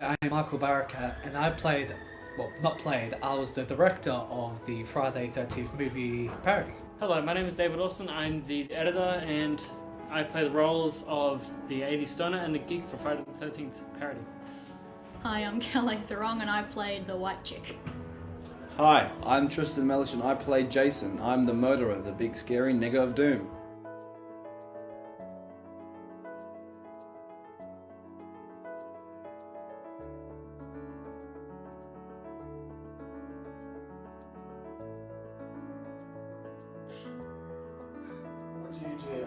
I'm Michael Baraka, and I was the director of the Friday 13th movie Parody. Hello, my name is David Olson. I'm the editor and I play the roles of the 80s stoner and the geek for Friday the 13th parody. Hi, I'm Kelly Sarong and I played the white chick. Hi, I'm Tristan Mellish and I play Jason. I'm the murderer, the big scary nigger of doom.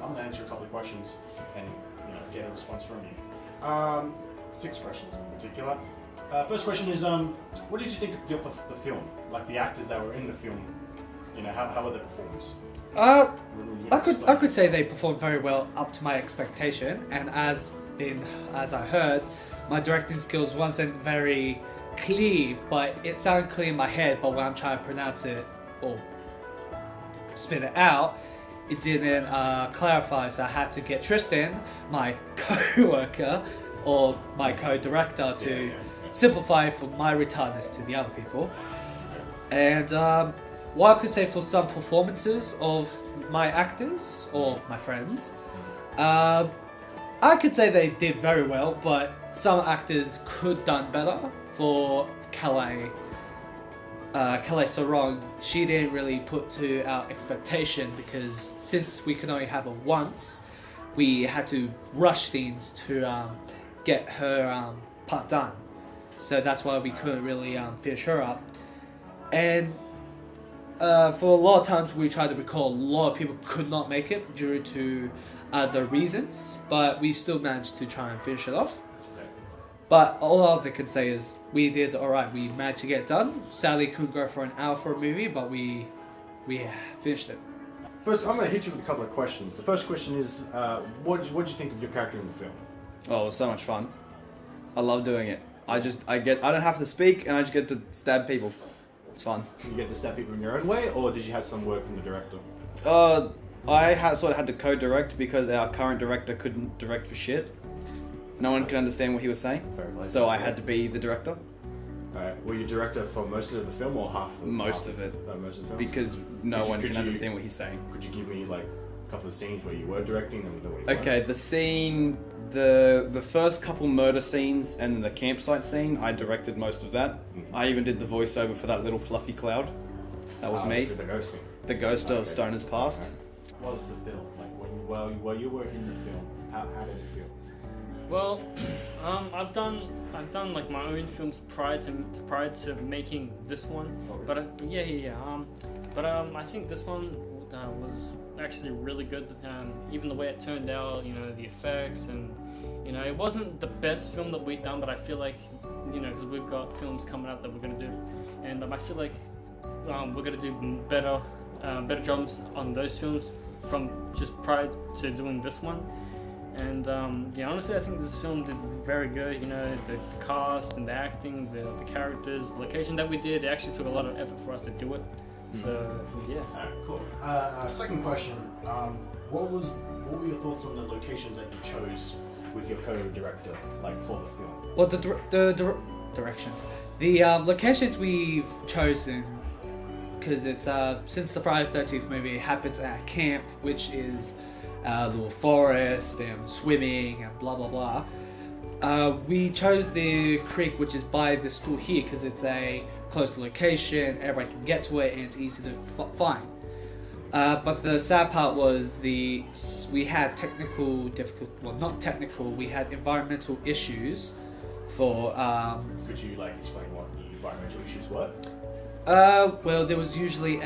I'm gonna answer a couple of questions and get a response from you. 6 questions in particular. First question is, what did you think of the film? Like the actors that were in the film, how were their performance? I could say they performed very well up to my expectation, and as I heard, my directing skills wasn't very clear, but it sounded clear in my head. But when I'm trying to pronounce it or spit it out, it didn't clarify, so I had to get Tristan, my co-worker or my co-director, to simplify for my retardedness to the other people. And what I could say for some performances of my actors or my friends, I could say they did very well, but some actors could done better. For Calais Sarong, she didn't really put to our expectation, because since we could only have her once, we had to rush things to get her part done. So that's why we couldn't really finish her up. And for a lot of times we tried to recall, a lot of people could not make it due to other reasons, but we still managed to try and finish it off. But all I can say is we did alright. We managed to get it done. Sadly, couldn't go for an hour for a movie, but we finished it. First, I'm gonna hit you with a couple of questions. The first question is, what did you think of your character in the film? Oh, it was so much fun. I love doing it. I don't have to speak and I just get to stab people. It's fun. You get to stab people in your own way, or did you have some word from the director? I sort of had to co-direct because our current director couldn't direct for shit. No one could understand what he was saying, so I had to be the director. Alright, were you director for most of the film or half of it? Most of it. Most of the film? Because no one can understand what he's saying. Could you give me like a couple of scenes where you were directing and what you weren't? Okay, the scene, the first couple murder scenes and the campsite scene, I directed most of that. Mm-hmm. I even did the voiceover for that little fluffy cloud. That was me. The ghost scene. The ghost of Stoner's Past. Okay. What was the film like while you were in the film? How did it feel? Well, I've done like my own films prior to making this one, but I think this one was actually really good. Even the way it turned out, the effects, and it wasn't the best film that we've done, but I feel like because we've got films coming up that we're gonna do, and I feel like we're gonna do better jobs on those films from just prior to doing this one. And honestly, I think this film did very good. The cast and the acting, the characters, the location that we did, it actually took a lot of effort for us to do it. So yeah. Alright, cool. Second question. What were your thoughts on the locations that you chose with your co-director, like for the film? Well, the directions, the locations we've chosen, because it's since the Friday the 13th movie happens at a camp, which is a little forest and swimming and blah blah blah. We chose the creek, which is by the school here, because it's a close location, everybody can get to it, and it's easy to find. But the sad part was we had technical difficulty. Well, not technical. We had environmental issues for. Could you explain what the environmental issues were? Well, there was usually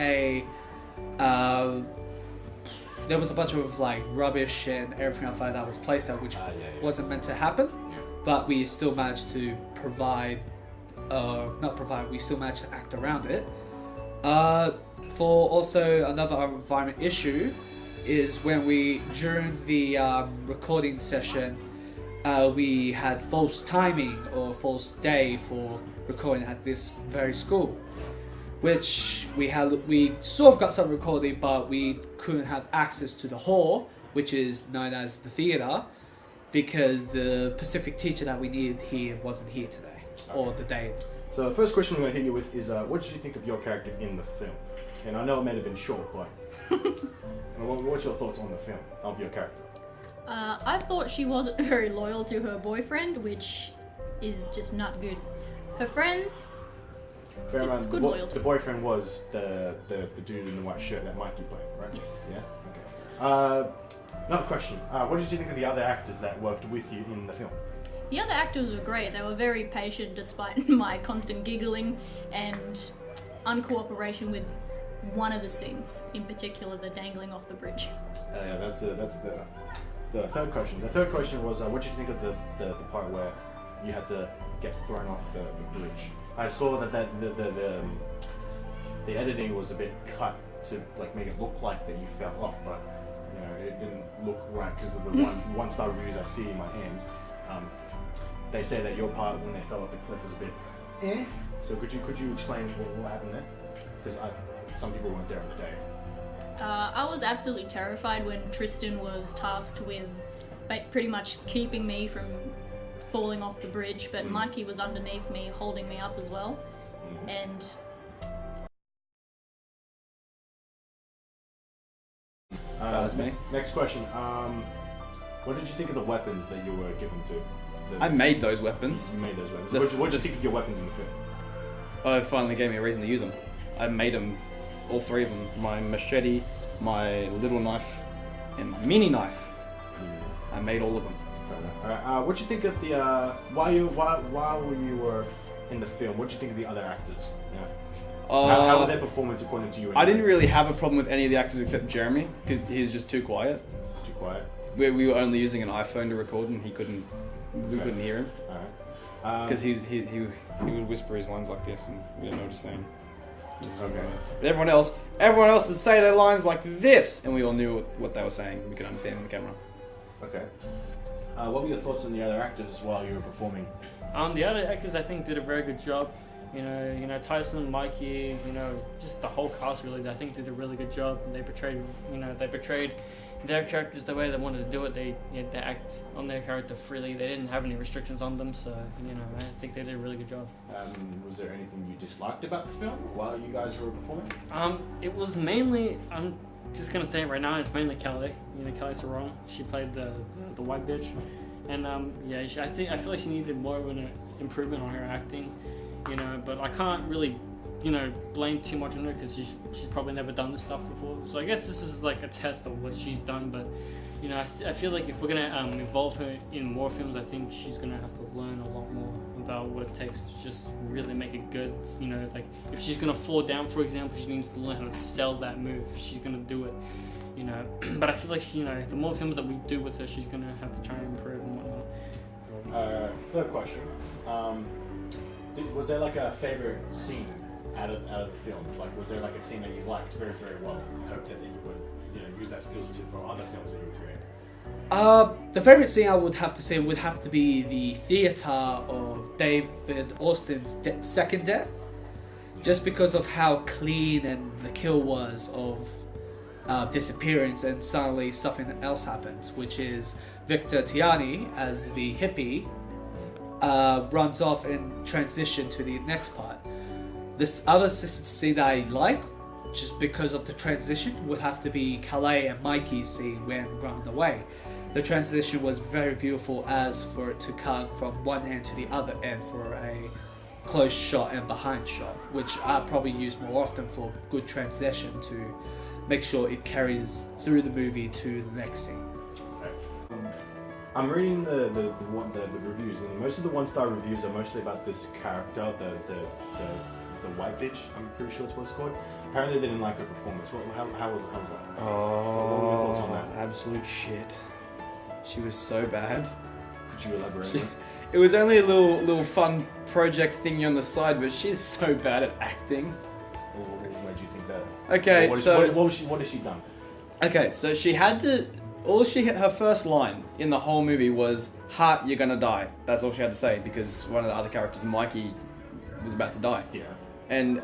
there was a bunch of rubbish and everything else like that was placed there, which wasn't meant to happen. But we still managed to we still managed to act around it. For also another environment issue is when during the recording session, we had false timing or false day for recording at this very school. Which we sort of got some recording, but we couldn't have access to the hall, which is known as the theatre, because the Pacific teacher that we needed here wasn't here today. or the Dave. So the first question I'm going to hit you with is, what did you think of your character in the film? And I know it may have been short, but what's your thoughts on the film of your character? I thought she wasn't very loyal to her boyfriend, which is just not good. Her friends, Bear in it's mind, good loyalty. the boyfriend was the dude in the white shirt that Mikey played, right? Yes. Yeah. Okay. Another question. What did you think of the other actors that worked with you in the film? The other actors were great. They were very patient despite my constant giggling and uncooperation with one of the scenes, in particular the dangling off the bridge. Yeah, that's the third question. The third question was, what did you think of the part where you had to get thrown off the bridge? I saw that the editing was a bit cut to like make it look like that you fell off, but you know it didn't look right because of the one-star reviews I see in my hand. They say that your part when they fell off the cliff was a bit So could you explain what happened there? Because some people weren't there on the day. I was absolutely terrified when Tristan was tasked with pretty much keeping me from falling off the bridge, but Mikey was underneath me holding me up as well. And That was me. Next question. What did you think of the weapons that you were given to? I made those weapons. You made those weapons. The- What did you think of your weapons in the film? Oh, it finally gave me a reason to use them. I made them, all three of them. My machete, my little knife, and my mini knife. I made all of them. Alright, what did you think of the while you were in the film? What did you think of the other actors? Yeah. How were their performance according to you? I didn't really have a problem with any of the actors except Jeremy, because he's just too quiet. It's too quiet. We were only using an iPhone to record, and we couldn't hear him. Alright. Because he would whisper his lines like this, and we didn't know what he's saying. Okay. But everyone else would say their lines like this, and we all knew what they were saying. We could understand on the camera. Okay. What were your thoughts on the other actors while you were performing? The other actors I think did a very good job. You know Tyson, Mikey, just the whole cast really. I think did a really good job. And they portrayed their characters the way they wanted to do it. They act on their character freely. They didn't have any restrictions on them. So I think they did a really good job. Was there anything you disliked about the film while you guys were performing? It was mainly. I'm just gonna say it right now. It's mainly Kelly. Kelly Sarong. She played the white bitch, and I feel like she needed more of an improvement on her acting. But I can't really, blame too much on her because she's probably never done this stuff before. So I guess this is like a test of what she's done. But I feel like if we're gonna involve her in more films, I think she's gonna have to learn a lot more about what it takes to just really make it good. Like if she's gonna fall down, for example, she needs to learn how to sell that move. If she's gonna do it, But I feel like the more films that we do with her, she's gonna have to try and improve and whatnot. Third question. Was there like a favorite scene out of the film? Like, was there like a scene that you liked very, very well and hoped that you would use that skills for other films that you would create? The favorite scene I would have to say would have to be the theater of David Austin's second death, just because of how clean and the kill was of disappearance, and suddenly something else happens, which is Victor Tiani as the hippie runs off and transition to the next part. This other scene that I like, just because of the transition, would have to be Calais and Mikey's scene when running away. The transition was very beautiful, as for it to come from one end to the other end for a close shot and behind shot, which I probably use more often for good transition to make sure it carries through the movie to the next scene. I'm reading the reviews, and most of the one-star reviews are mostly about this character, the white bitch. I'm pretty sure it's what it's called. Apparently, they didn't like her performance. How was that? What were your thoughts on that? Absolute shit. She was so bad. Could you elaborate? It was only a little fun project thingy on the side, but she's so bad at acting. Why do you think that? Okay, what has she done? Okay, so she had to. Her first line in the whole movie was, "Ha, you're gonna die." That's all she had to say, because one of the other characters, Mikey, was about to die. Yeah. And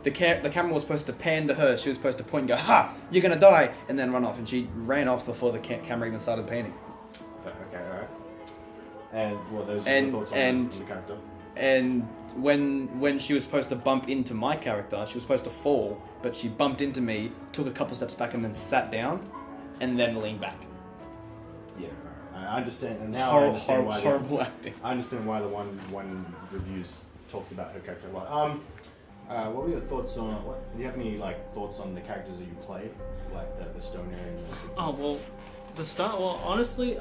the camera was supposed to pan to her. She was supposed to point and go, "Ha, you're gonna die," and then run off. And she ran off before the camera even started panning. Okay, alright. And those are the thoughts on the character? And when she was supposed to bump into my character, she was supposed to fall, but she bumped into me, took a couple steps back, and then sat down, and then leaned back. Yeah, I understand, and now I understand why horrible acting. I understand why the one reviews talked about her character a lot. What were your thoughts on? Do you have any thoughts on the characters that you played, like the stoner and? Oh well, Well, honestly,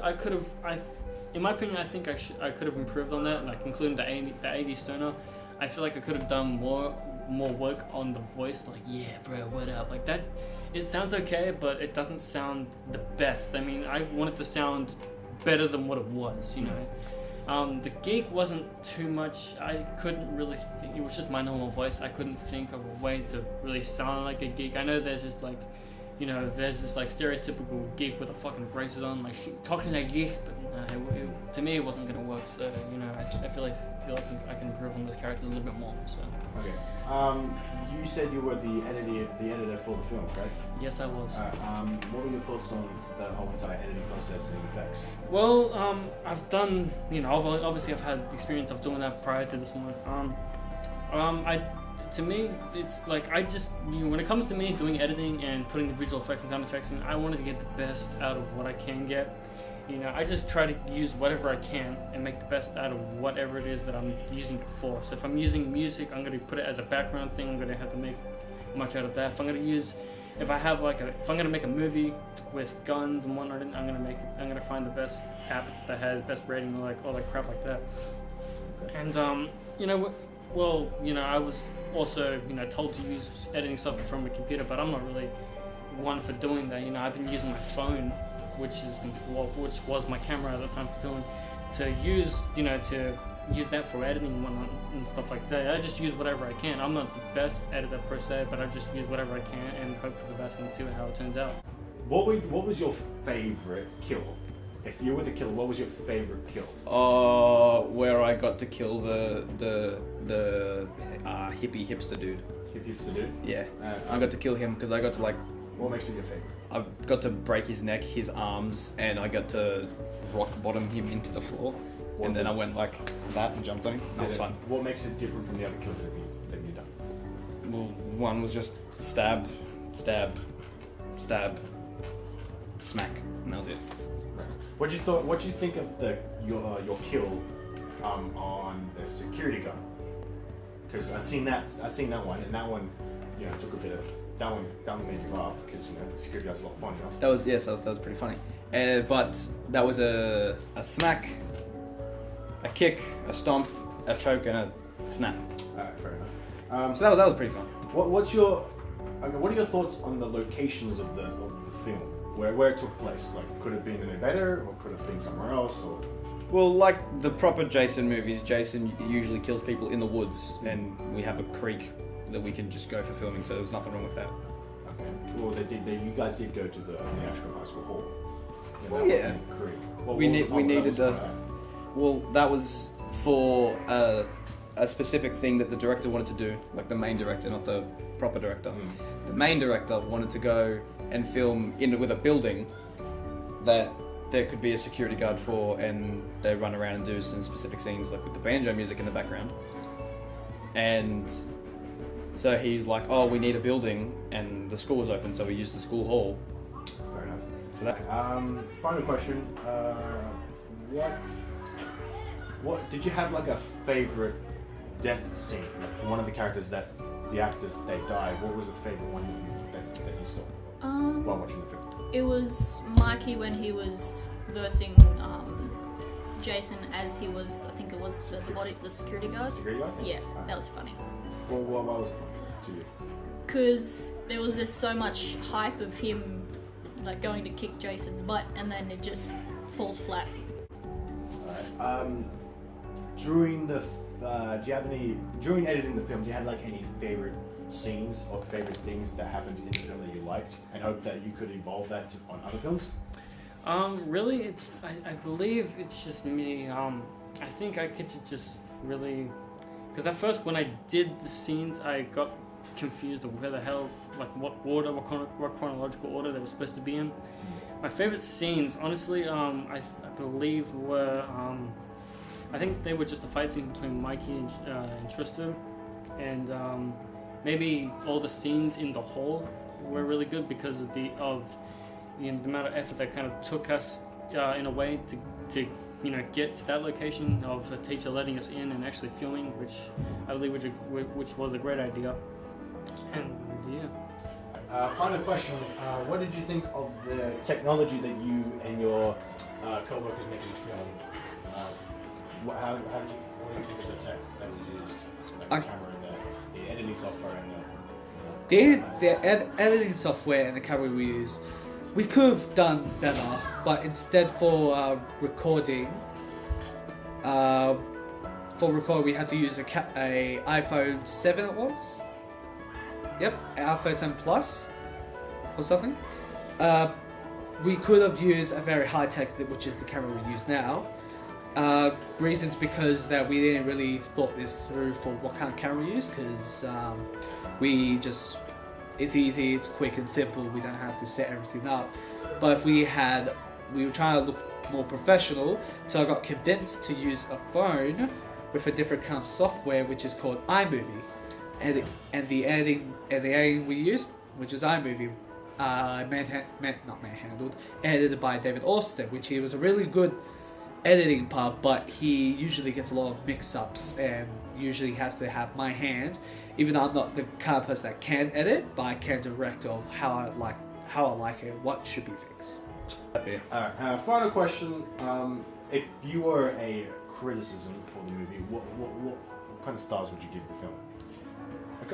in my opinion, I think I could have improved on that, like including the 80 stoner. I feel like I could have done more work on the voice, like yeah, bro, what up, like that. It sounds okay, but it doesn't sound the best. I mean, I want it to sound better than what it was, you know. The geek wasn't too much. I couldn't really think. It was just my normal voice. I couldn't think of a way to really sound like a geek. I know there's this stereotypical geek with the fucking braces on, like talking like this, but to me it wasn't gonna work. So I feel like I can improve on those characters a little bit more. So okay. You said you were the editor for the film, correct? yes, I was. What were your thoughts on the whole entire editing process and effects? Well, I've done, obviously I've had experience of doing that prior to this one. To me, it's like I just, when it comes to me doing editing and putting the visual effects and sound effects in, I wanted to get the best out of what I can get. I just try to use whatever I can and make the best out of whatever it is that I'm using it for. So if I'm using music, I'm going to put it as a background thing. I'm going to have to make much out of that. If I'm going to make a movie with guns and whatnot, I'm going to find the best app that has best rating, like all that crap like that. And I was also, told to use editing software from a computer, but I'm not really one for doing that. I've been using my phone, which was my camera at the time for filming, to use that for editing and whatnot and stuff like that. I just use whatever I can. I'm not the best editor per se, but I just use whatever I can and hope for the best and see how it turns out. What was your favorite kill? If you were the killer, what was your favorite kill? Where I got to kill the hippie hipster dude. Hipster dude? Yeah, I got to kill him because I got to What makes it your favorite? I got to break his neck, his arms, and I got to rock bottom him into the floor. And then I went like that and jumped on him. That was fun. What makes it different from the other kills that you've done? Well, one was just stab, stab, stab, smack, and that was it. What do you think of your kill on the security guard? Because I've seen that one, and that one, took a bit of that one made you laugh because the security guard's a lot funnier. That was pretty funny. But that was a smack, a kick, a stomp, a choke, and a snap. Alright, fair enough. So that was pretty fun. What are your thoughts on the locations of the film? Where it took place? Could it have been in a better, or could it have been somewhere else? Or Well, like the proper Jason movies, Jason usually kills people in the woods, and we have a creek that we can just go for filming, so there's nothing wrong with that. okay. Well, you guys did go to the Asheville High School Hall. Well, yeah. That was in the creek. We needed Well, that was for a specific thing that the director wanted to do, like the main director, not the proper director. The main director wanted to go and film with a building that there could be a security guard for, and they run around and do some specific scenes, like with the banjo music in the background. And so he's like, oh, we need a building, and the school was open, so we used the school hall. Fair enough. For that. Final question. What did you have a favorite death scene? Like one of the characters that the actors they died. What was the favorite one that you saw while watching the film? It was Mikey when he was versing Jason as he was, I think it was the security guard. Security guard? Yeah, that was funny. Well, why was it funny to you? Because there was this so much hype of him going to kick Jason's butt, and then it just falls flat. Alright. During during editing the film, do you have any favorite scenes or favorite things that happened in the film that you liked, and hope that you could evolve that on other films? Really, I believe it's just me. I think I could just really, because at first when I did the scenes, I got confused of where the hell, what order, what chronological order they were supposed to be in. My favorite scenes, honestly, I believe were I think they were just a fight scene between Mikey and Tristan, and maybe all the scenes in the hall were really good because of the amount of effort that kind of took us in a way to get to that location of the teacher letting us in and actually filming, which I believe which was a great idea. And yeah. Final question. What did you think of the technology that you and your co-workers making the film? What do you think of the tech that was used? Like the camera and the editing software and The editing software and the camera we use, we could have done better, but instead for recording we had to use a iPhone 7 it was? Yep, iPhone 7 Plus or something. We could have used a very high tech, which is the camera we use now. Reasons because that we didn't really thought this through for what kind of camera we use, because it's easy, it's quick and simple, we don't have to set everything up. But if we were trying to look more professional, so I got convinced to use a phone with a different kind of software which is called iMovie. And the editing we used, which is iMovie, edited by David Austin, which he was a really good editing part, but he usually gets a lot of mix-ups and usually has to have my hand, even though I'm not the kind of person that can edit, but I can direct of how I like it, what should be fixed. Alright, final question. If you were a criticism for the movie, what kind of stars would you give the film?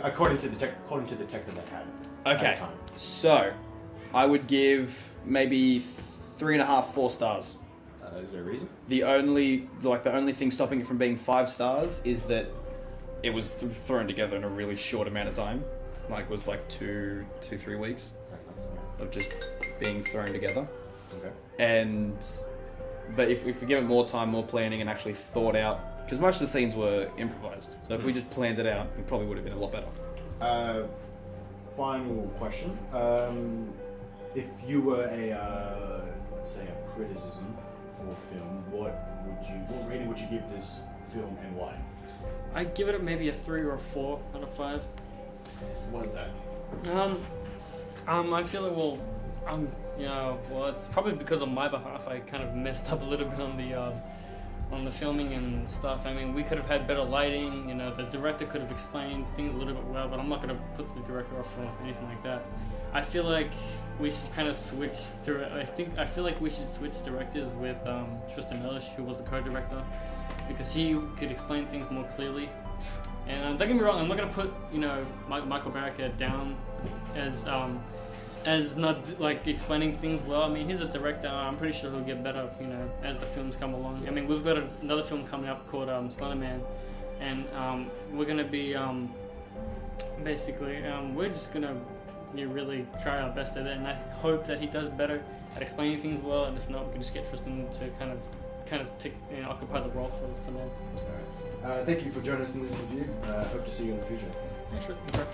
According to the tech that they had at Okay, the time. so I would give maybe 3.5, 4 stars. Is there a reason? The only thing stopping it from being 5 stars is that it was thrown together in a really short amount of time. Like it was like 2-3 weeks of just being thrown together. Okay. But if we give it more time, more planning, and actually thought out, because most of the scenes were improvised. So if we just planned it out, it probably would have been a lot better. Final question. If you were let's say a criticism for a film, what rating would you give this film and why? I'd give it maybe a 3 or a 4 out of 5. What is that? I feel like it's probably because on my behalf I kind of messed up a little bit on the filming and stuff. I mean, we could have had better lighting. The director could have explained things a little bit well, but I'm not going to put the director off or anything like that. I feel like we should kind of switch I feel like we should switch directors with Tristan Ellis, who was the co-director, because he could explain things more clearly. And don't get me wrong, I'm not going to put Michael Barker down as not like explaining things well. I mean, he's a director. I'm pretty sure he'll get better, as the films come along. I mean, we've got another film coming up called Slender Man, and we're gonna be basically we're just gonna really try our best at it, and I hope that he does better at explaining things well. And if not, we can just get Tristan to kind of take, occupy the role for now. Thank you for joining us in this interview. Hope to see you in the future. Yeah, sure. Okay.